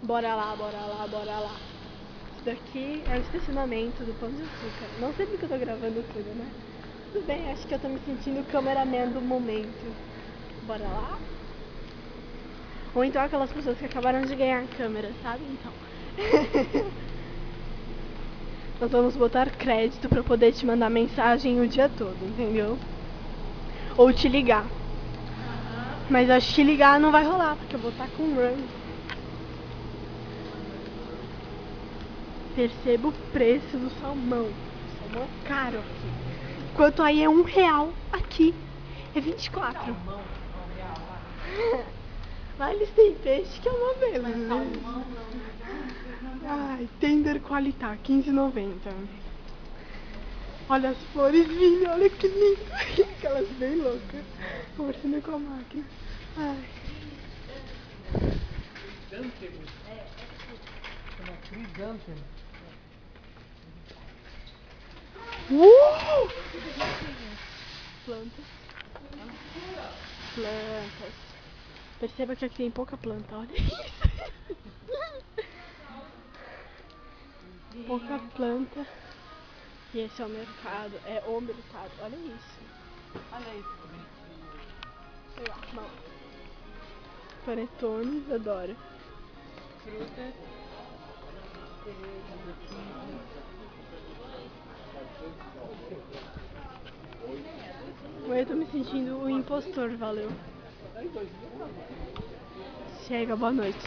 Bora lá, bora lá, bora lá. Isso daqui é o estacionamento do Pão de Açúcar. Não sei porque eu tô gravando tudo, né? Tudo bem, acho que eu tô me sentindo cameraman do momento. Bora lá? Ou então aquelas pessoas que acabaram de ganhar câmera, sabe? Então. Nós vamos botar crédito pra poder te mandar mensagem o dia todo, entendeu? Ou te ligar. Mas acho que te ligar não vai rolar, porque eu vou estar com run. Perceba o preço do salmão. O salmão é caro aqui. Enquanto aí é R$1, aqui é 24. Lá eles têm peixe que é uma beleza. Ai, tender qualitá, R$15,90. Olha as flores vindo, olha que lindo. Aquelas bem loucas. Conversando com a máquina. Ai. Plantas. Plantas. Perceba que aqui tem pouca planta, olha isso. Pouca planta. E esse é o mercado. É o mercado. Olha isso. Olha isso também. Olha lá, não. Panetones, adoro. Frutas. Eu tô me sentindo o impostor, valeu. Chega, boa noite.